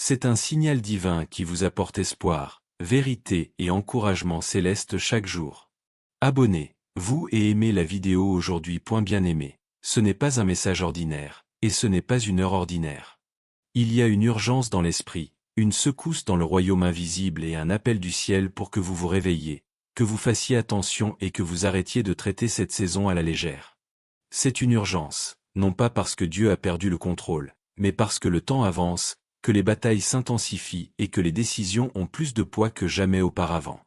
C'est un signal divin qui vous apporte espoir, vérité et encouragement céleste chaque jour. Abonnez-vous et aimez la vidéo aujourd'hui. Bien-aimé, ce n'est pas un message ordinaire, et ce n'est pas une heure ordinaire. Il y a une urgence dans l'esprit, une secousse dans le royaume invisible et un appel du ciel pour que vous vous réveilliez, que vous fassiez attention et que vous arrêtiez de traiter cette saison à la légère. C'est une urgence, non pas parce que Dieu a perdu le contrôle, mais parce que le temps avance, que les batailles s'intensifient et que les décisions ont plus de poids que jamais auparavant.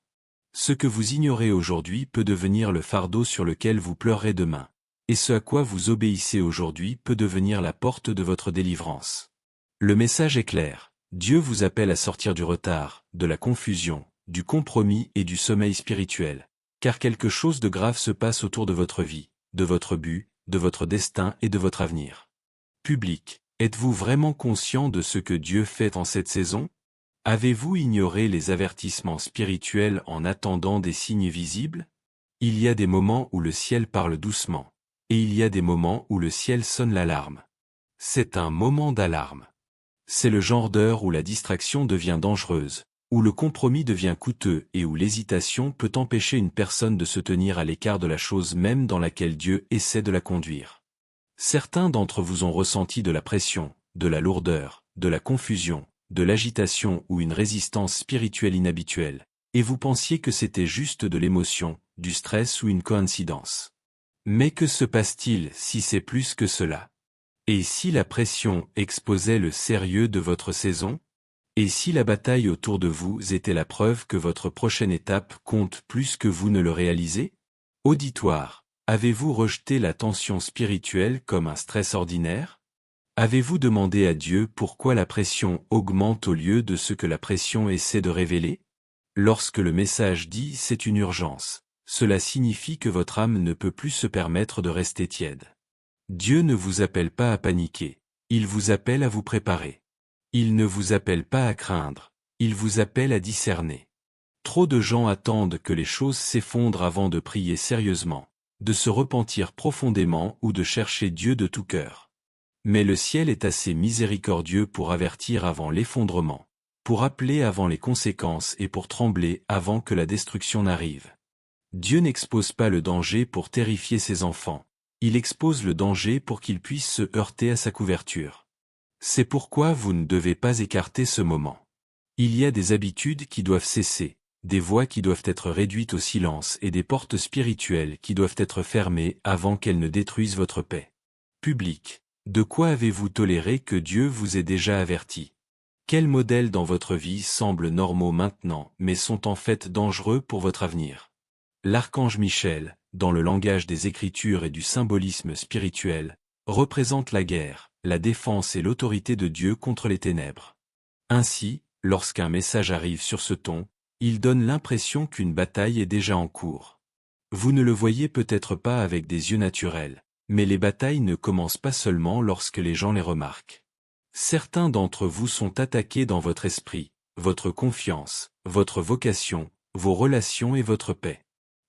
Ce que vous ignorez aujourd'hui peut devenir le fardeau sur lequel vous pleurerez demain, et ce à quoi vous obéissez aujourd'hui peut devenir la porte de votre délivrance. Le message est clair, Dieu vous appelle à sortir du retard, de la confusion, du compromis et du sommeil spirituel, car quelque chose de grave se passe autour de votre vie, de votre but, de votre destin et de votre avenir. Public, êtes-vous vraiment conscient de ce que Dieu fait en cette saison? Avez-vous ignoré les avertissements spirituels en attendant des signes visibles? Il y a des moments où le ciel parle doucement, et il y a des moments où le ciel sonne l'alarme. C'est un moment d'alarme. C'est le genre d'heure où la distraction devient dangereuse, où le compromis devient coûteux et où l'hésitation peut empêcher une personne de se tenir à l'écart de la chose même dans laquelle Dieu essaie de la conduire. Certains d'entre vous ont ressenti de la pression, de la lourdeur, de la confusion, de l'agitation ou une résistance spirituelle inhabituelle, et vous pensiez que c'était juste de l'émotion, du stress ou une coïncidence. Mais que se passe-t-il si c'est plus que cela? Et si la pression exposait le sérieux de votre saison? Et si la bataille autour de vous était la preuve que votre prochaine étape compte plus que vous ne le réalisez? Auditoire, avez-vous rejeté la tension spirituelle comme un stress ordinaire? Avez-vous demandé à Dieu pourquoi la pression augmente au lieu de ce que la pression essaie de révéler? Lorsque le message dit « c'est une urgence », cela signifie que votre âme ne peut plus se permettre de rester tiède. Dieu ne vous appelle pas à paniquer, il vous appelle à vous préparer. Il ne vous appelle pas à craindre, il vous appelle à discerner. Trop de gens attendent que les choses s'effondrent avant de prier sérieusement, de se repentir profondément ou de chercher Dieu de tout cœur. Mais le ciel est assez miséricordieux pour avertir avant l'effondrement, pour appeler avant les conséquences et pour trembler avant que la destruction n'arrive. Dieu n'expose pas le danger pour terrifier ses enfants, il expose le danger pour qu'ils puissent se heurter à sa couverture. C'est pourquoi vous ne devez pas écarter ce moment. Il y a des habitudes qui doivent cesser, des voix qui doivent être réduites au silence et des portes spirituelles qui doivent être fermées avant qu'elles ne détruisent votre paix. Public, de quoi avez-vous toléré que Dieu vous ait déjà averti? Quels modèles dans votre vie semblent normaux maintenant mais sont en fait dangereux pour votre avenir? L'archange Michel, dans le langage des Écritures et du symbolisme spirituel, représente la guerre, la défense et l'autorité de Dieu contre les ténèbres. Ainsi, lorsqu'un message arrive sur ce ton, il donne l'impression qu'une bataille est déjà en cours. Vous ne le voyez peut-être pas avec des yeux naturels, mais les batailles ne commencent pas seulement lorsque les gens les remarquent. Certains d'entre vous sont attaqués dans votre esprit, votre confiance, votre vocation, vos relations et votre paix.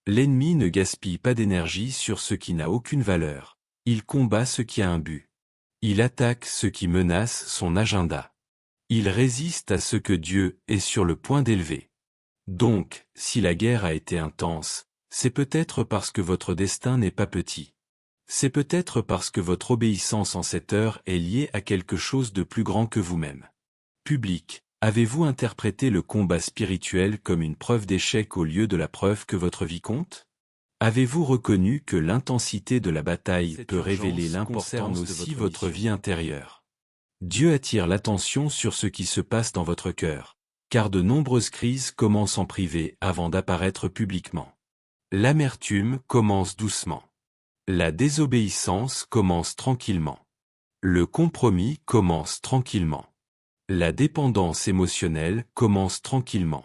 L'ennemi ne gaspille pas d'énergie sur ce qui n'a aucune valeur, il combat ce qui a un but. Il attaque ce qui menace son agenda. Il résiste à ce que Dieu est sur le point d'élever. Donc, si la guerre a été intense, c'est peut-être parce que votre destin n'est pas petit. C'est peut-être parce que votre obéissance en cette heure est liée à quelque chose de plus grand que vous-même. Public, avez-vous interprété le combat spirituel comme une preuve d'échec au lieu de la preuve que votre vie compte? Avez-vous reconnu que l'intensité de la bataille peut révéler l'importance aussi votre vie intérieure? Dieu attire l'attention sur ce qui se passe dans votre cœur, car de nombreuses crises commencent en privé avant d'apparaître publiquement. L'amertume commence doucement. La désobéissance commence tranquillement. Le compromis commence tranquillement. La dépendance émotionnelle commence tranquillement.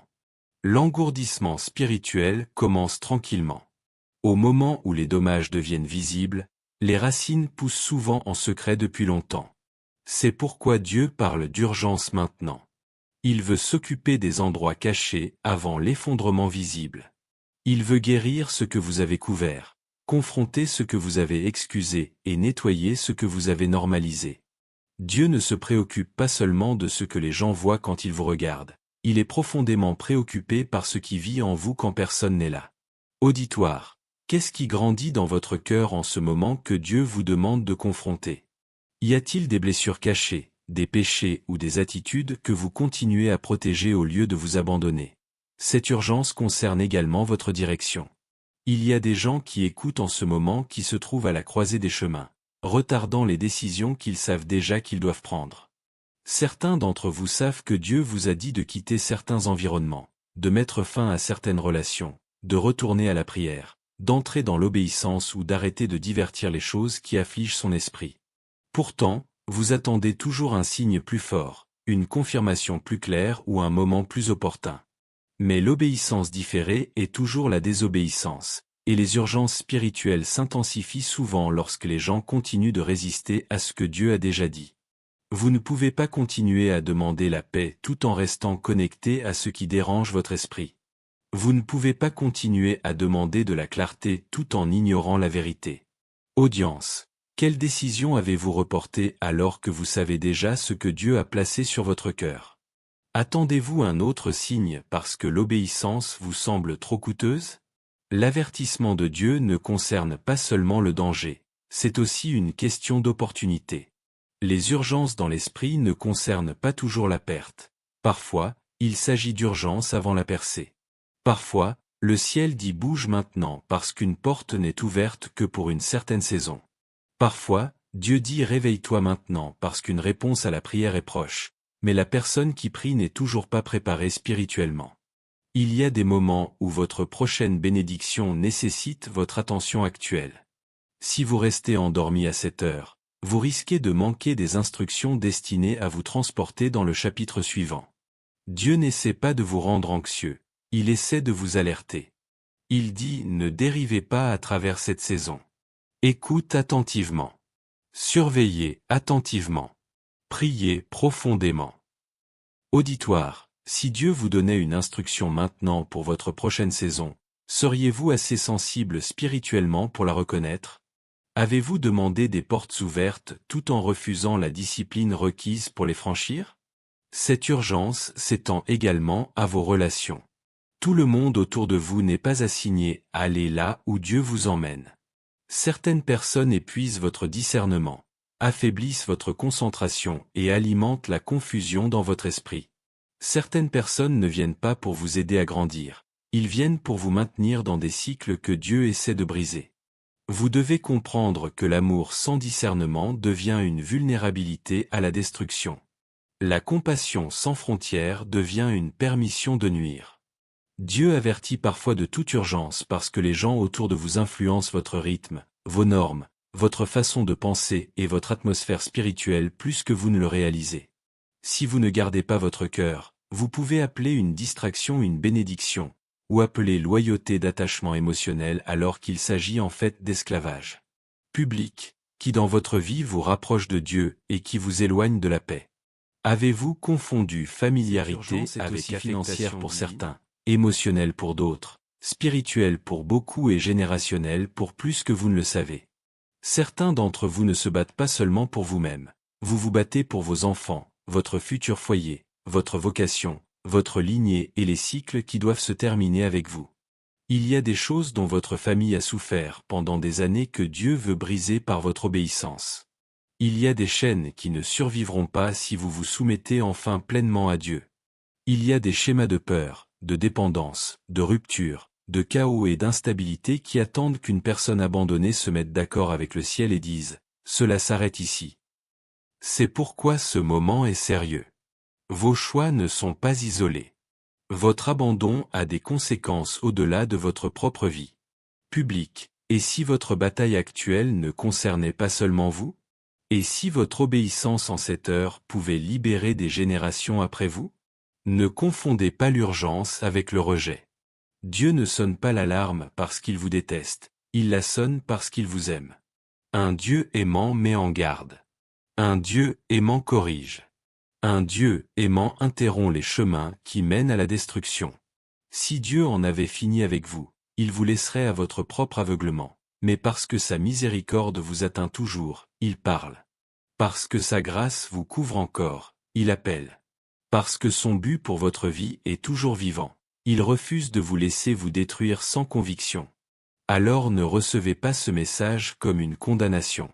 L'engourdissement spirituel commence tranquillement. Au moment où les dommages deviennent visibles, les racines poussent souvent en secret depuis longtemps. C'est pourquoi Dieu parle d'urgence maintenant. Il veut s'occuper des endroits cachés avant l'effondrement visible. Il veut guérir ce que vous avez couvert, confronter ce que vous avez excusé et nettoyer ce que vous avez normalisé. Dieu ne se préoccupe pas seulement de ce que les gens voient quand ils vous regardent. Il est profondément préoccupé par ce qui vit en vous quand personne n'est là. Auditoire. Qu'est-ce qui grandit dans votre cœur en ce moment que Dieu vous demande de confronter? Y a-t-il des blessures cachées, des péchés ou des attitudes que vous continuez à protéger au lieu de vous abandonner? Cette urgence concerne également votre direction. Il y a des gens qui écoutent en ce moment qui se trouvent à la croisée des chemins, retardant les décisions qu'ils savent déjà qu'ils doivent prendre. Certains d'entre vous savent que Dieu vous a dit de quitter certains environnements, de mettre fin à certaines relations, de retourner à la prière, d'entrer dans l'obéissance ou d'arrêter de divertir les choses qui affligent son esprit. Pourtant, vous attendez toujours un signe plus fort, une confirmation plus claire ou un moment plus opportun. Mais l'obéissance différée est toujours la désobéissance, et les urgences spirituelles s'intensifient souvent lorsque les gens continuent de résister à ce que Dieu a déjà dit. Vous ne pouvez pas continuer à demander la paix tout en restant connecté à ce qui dérange votre esprit. Vous ne pouvez pas continuer à demander de la clarté tout en ignorant la vérité. Audience. Quelle décision avez-vous reportée alors que vous savez déjà ce que Dieu a placé sur votre cœur? Attendez-vous un autre signe parce que l'obéissance vous semble trop coûteuse? L'avertissement de Dieu ne concerne pas seulement le danger, c'est aussi une question d'opportunité. Les urgences dans l'esprit ne concernent pas toujours la perte. Parfois, il s'agit d'urgence avant la percée. Parfois, le ciel dit bouge maintenant parce qu'une porte n'est ouverte que pour une certaine saison. Parfois, Dieu dit réveille-toi maintenant parce qu'une réponse à la prière est proche, mais la personne qui prie n'est toujours pas préparée spirituellement. Il y a des moments où votre prochaine bénédiction nécessite votre attention actuelle. Si vous restez endormi à cette heure, vous risquez de manquer des instructions destinées à vous transporter dans le chapitre suivant. Dieu n'essaie pas de vous rendre anxieux, il essaie de vous alerter. Il dit ne dérivez pas à travers cette saison. Écoute attentivement. Surveillez attentivement. Priez profondément. Auditoire, si Dieu vous donnait une instruction maintenant pour votre prochaine saison, seriez-vous assez sensible spirituellement pour la reconnaître? Avez-vous demandé des portes ouvertes tout en refusant la discipline requise pour les franchir? Cette urgence s'étend également à vos relations. Tout le monde autour de vous n'est pas assigné à aller là où Dieu vous emmène. Certaines personnes épuisent votre discernement, affaiblissent votre concentration et alimentent la confusion dans votre esprit. Certaines personnes ne viennent pas pour vous aider à grandir, ils viennent pour vous maintenir dans des cycles que Dieu essaie de briser. Vous devez comprendre que l'amour sans discernement devient une vulnérabilité à la destruction. La compassion sans frontières devient une permission de nuire. Dieu avertit parfois de toute urgence parce que les gens autour de vous influencent votre rythme, vos normes, votre façon de penser et votre atmosphère spirituelle plus que vous ne le réalisez. Si vous ne gardez pas votre cœur, vous pouvez appeler une distraction une bénédiction, ou appeler loyauté d'attachement émotionnel alors qu'il s'agit en fait d'esclavage public, qui dans votre vie vous rapproche de Dieu et qui vous éloigne de la paix. Avez-vous confondu familiarité avec financière pour certains, émotionnelle pour d'autres, spirituelle pour beaucoup et générationnelle pour plus que vous ne le savez? Certains d'entre vous ne se battent pas seulement pour vous-même, vous vous battez pour vos enfants, votre futur foyer, votre vocation, votre lignée et les cycles qui doivent se terminer avec vous. Il y a des choses dont votre famille a souffert pendant des années que Dieu veut briser par votre obéissance. Il y a des chaînes qui ne survivront pas si vous vous soumettez enfin pleinement à Dieu. Il y a des schémas de peur, de dépendance, de rupture, de chaos et d'instabilité qui attendent qu'une personne abandonnée se mette d'accord avec le ciel et dise « Cela s'arrête ici ». C'est pourquoi ce moment est sérieux. Vos choix ne sont pas isolés. Votre abandon a des conséquences au-delà de votre propre vie publique. Et si votre bataille actuelle ne concernait pas seulement vous? Et si votre obéissance en cette heure pouvait libérer des générations après vous? Ne confondez pas l'urgence avec le rejet. Dieu ne sonne pas l'alarme parce qu'il vous déteste, il la sonne parce qu'il vous aime. Un Dieu aimant met en garde. Un Dieu aimant corrige. Un Dieu aimant interrompt les chemins qui mènent à la destruction. Si Dieu en avait fini avec vous, il vous laisserait à votre propre aveuglement, mais parce que sa miséricorde vous atteint toujours, il parle. Parce que sa grâce vous couvre encore, il appelle. Parce que son but pour votre vie est toujours vivant, il refuse de vous laisser vous détruire sans conviction. Alors ne recevez pas ce message comme une condamnation.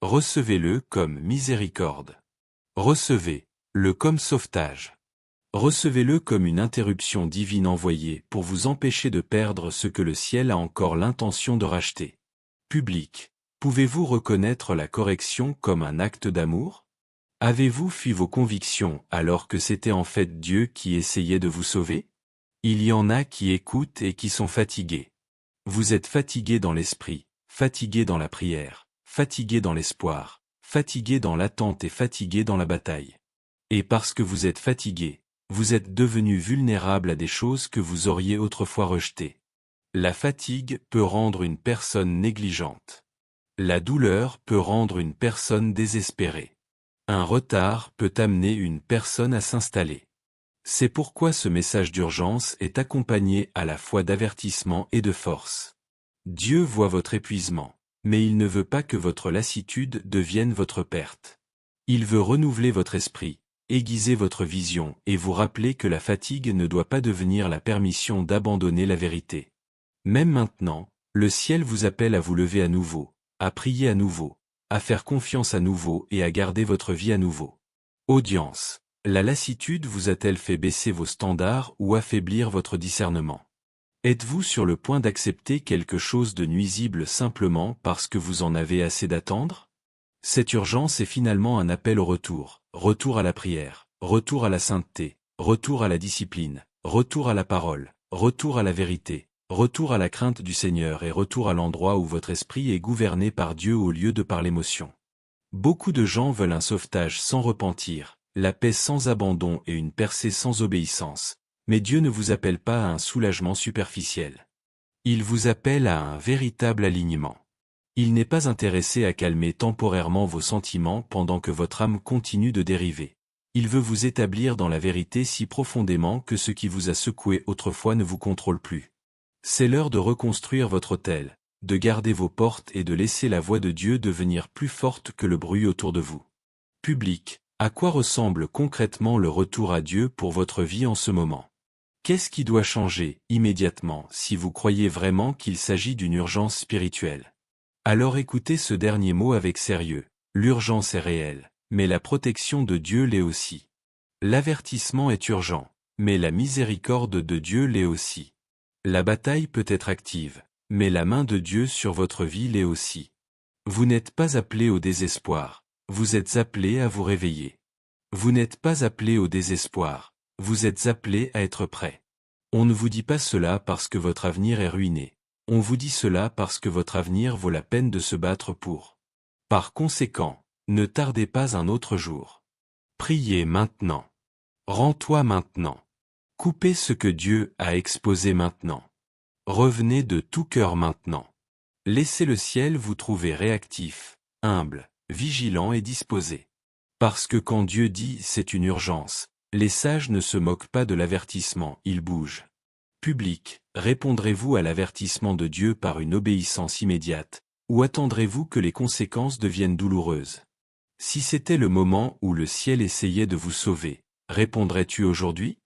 Recevez-le comme miséricorde. Recevez-le comme sauvetage. Recevez-le comme une interruption divine envoyée pour vous empêcher de perdre ce que le ciel a encore l'intention de racheter. Public. Pouvez-vous reconnaître la correction comme un acte d'amour? Avez-vous fui vos convictions alors que c'était en fait Dieu qui essayait de vous sauver? Il y en a qui écoutent et qui sont fatigués. Vous êtes fatigués dans l'esprit, fatigués dans la prière, fatigués dans l'espoir, fatigués dans l'attente et fatigués dans la bataille. Et parce que vous êtes fatigués, vous êtes devenus vulnérables à des choses que vous auriez autrefois rejetées. La fatigue peut rendre une personne négligente. La douleur peut rendre une personne désespérée. Un retard peut amener une personne à s'installer. C'est pourquoi ce message d'urgence est accompagné à la fois d'avertissement et de force. Dieu voit votre épuisement, mais il ne veut pas que votre lassitude devienne votre perte. Il veut renouveler votre esprit, aiguiser votre vision et vous rappeler que la fatigue ne doit pas devenir la permission d'abandonner la vérité. Même maintenant, le ciel vous appelle à vous lever à nouveau, à prier à nouveau, à faire confiance à nouveau et à garder votre vie à nouveau. Audience. La lassitude vous a-t-elle fait baisser vos standards ou affaiblir votre discernement? Êtes-vous sur le point d'accepter quelque chose de nuisible simplement parce que vous en avez assez d'attendre? Cette urgence est finalement un appel au retour, retour à la prière, retour à la sainteté, retour à la discipline, retour à la parole, retour à la vérité, retour à la crainte du Seigneur et retour à l'endroit où votre esprit est gouverné par Dieu au lieu de par l'émotion. Beaucoup de gens veulent un sauvetage sans repentir, la paix sans abandon et une percée sans obéissance, mais Dieu ne vous appelle pas à un soulagement superficiel. Il vous appelle à un véritable alignement. Il n'est pas intéressé à calmer temporairement vos sentiments pendant que votre âme continue de dériver. Il veut vous établir dans la vérité si profondément que ce qui vous a secoué autrefois ne vous contrôle plus. C'est l'heure de reconstruire votre autel, de garder vos portes et de laisser la voix de Dieu devenir plus forte que le bruit autour de vous. Public. À quoi ressemble concrètement le retour à Dieu pour votre vie en ce moment? Qu'est-ce qui doit changer immédiatement si vous croyez vraiment qu'il s'agit d'une urgence spirituelle? Alors écoutez ce dernier mot avec sérieux. L'urgence est réelle, mais la protection de Dieu l'est aussi. L'avertissement est urgent, mais la miséricorde de Dieu l'est aussi. La bataille peut être active, mais la main de Dieu sur votre vie l'est aussi. Vous n'êtes pas appelé au désespoir, vous êtes appelé à vous réveiller. Vous n'êtes pas appelé au désespoir, vous êtes appelé à être prêt. On ne vous dit pas cela parce que votre avenir est ruiné. On vous dit cela parce que votre avenir vaut la peine de se battre pour. Par conséquent, ne tardez pas un autre jour. Priez maintenant. Rends-toi maintenant. Coupez ce que Dieu a exposé maintenant. Revenez de tout cœur maintenant. Laissez le ciel vous trouver réactif, humble, vigilant et disposé. Parce que quand Dieu dit c'est une urgence, les sages ne se moquent pas de l'avertissement, ils bougent. Public, répondrez-vous à l'avertissement de Dieu par une obéissance immédiate, ou attendrez-vous que les conséquences deviennent douloureuses? Si c'était le moment où le ciel essayait de vous sauver, répondrais-tu aujourd'hui?